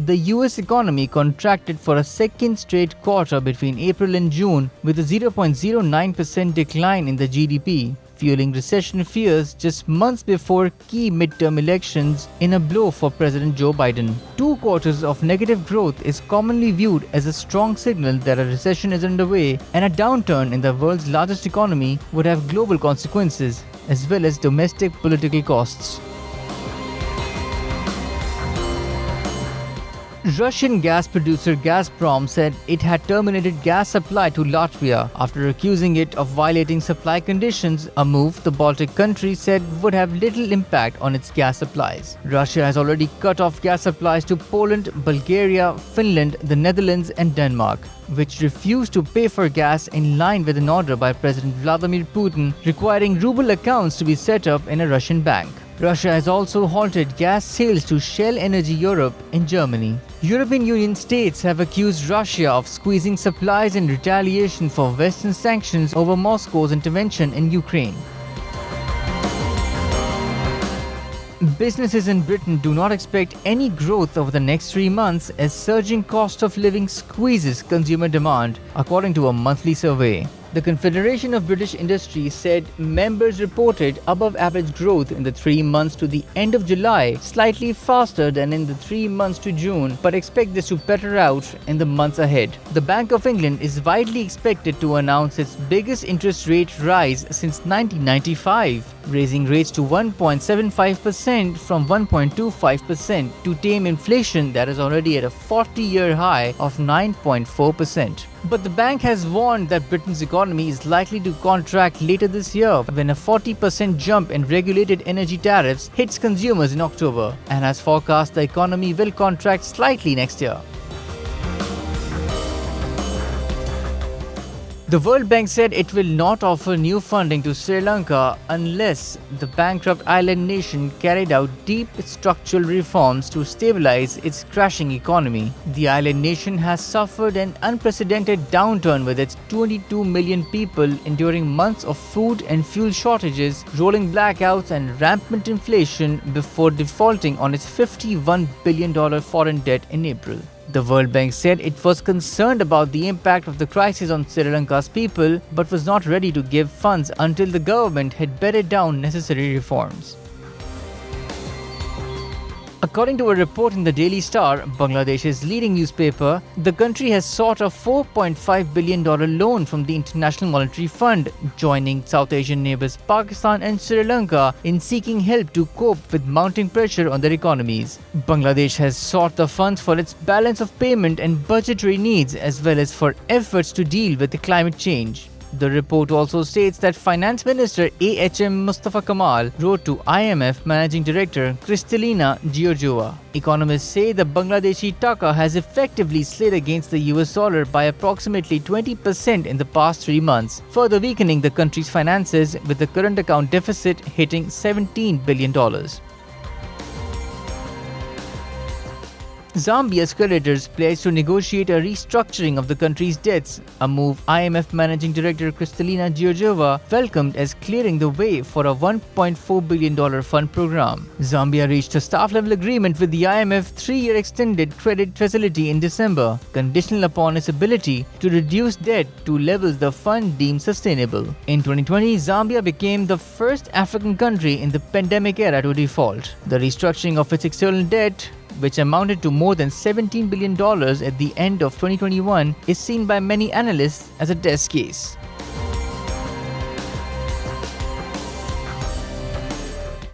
The US economy contracted for a second straight quarter between April and June with a 0.09% decline in the GDP, fueling recession fears just months before key midterm elections in a blow for President Joe Biden. 2 quarters of negative growth is commonly viewed as a strong signal that a recession is underway, and a downturn in the world's largest economy would have global consequences as well as domestic political costs. Russian gas producer Gazprom said it had terminated gas supply to Latvia after accusing it of violating supply conditions, a move the Baltic countries said would have little impact on its gas supplies. Russia has already cut off gas supplies to Poland, Bulgaria, Finland, the Netherlands and Denmark, which refused to pay for gas in line with an order by President Vladimir Putin requiring ruble accounts to be set up in a Russian bank. Russia has also halted gas sales to Shell Energy Europe in Germany. European Union states have accused Russia of squeezing supplies in retaliation for Western sanctions over Moscow's intervention in Ukraine. Businesses in Britain do not expect any growth over the next 3 months as surging cost of living squeezes consumer demand, according to a monthly survey. The Confederation of British Industry said members reported above-average growth in the 3 months to the end of July, slightly faster than in the 3 months to June, but expect this to peter out in the months ahead. The Bank of England is widely expected to announce its biggest interest rate rise since 1995, raising rates to 1.75% from 1.25% to tame inflation that is already at a 40-year high of 9.4%. But the bank has warned that Britain's economy is likely to contract later this year when a 40% jump in regulated energy tariffs hits consumers in October, and has forecast the economy will contract slightly next year. The World Bank said it will not offer new funding to Sri Lanka unless the bankrupt island nation carried out deep structural reforms to stabilize its crashing economy. The island nation has suffered an unprecedented downturn with its 22 million people enduring months of food and fuel shortages, rolling blackouts and rampant inflation before defaulting on its $51 billion foreign debt in April. The World Bank said it was concerned about the impact of the crisis on Sri Lanka's people, but was not ready to give funds until the government had bedded down necessary reforms. According to a report in the Daily Star, Bangladesh's leading newspaper, the country has sought a $4.5 billion loan from the International Monetary Fund, joining South Asian neighbors Pakistan and Sri Lanka in seeking help to cope with mounting pressure on their economies. Bangladesh has sought the funds for its balance of payment and budgetary needs, as well as for efforts to deal with climate change. The report also states that Finance Minister AHM Mustafa Kamal wrote to IMF Managing Director Kristalina Georgieva. Economists say the Bangladeshi taka has effectively slid against the US dollar by approximately 20% in the past 3 months, further weakening the country's finances, with the current account deficit hitting $17 billion. Zambia's creditors pledged to negotiate a restructuring of the country's debts, a move IMF Managing Director Kristalina Georgieva welcomed as clearing the way for a $1.4 billion fund program. Zambia reached a staff-level agreement with the IMF 3-year extended credit facility in December, conditional upon its ability to reduce debt to levels the fund deemed sustainable. In 2020, Zambia became the first African country in the pandemic era to default. The restructuring of its external debt, which amounted to more than $17 billion at the end of 2021, is seen by many analysts as a test case.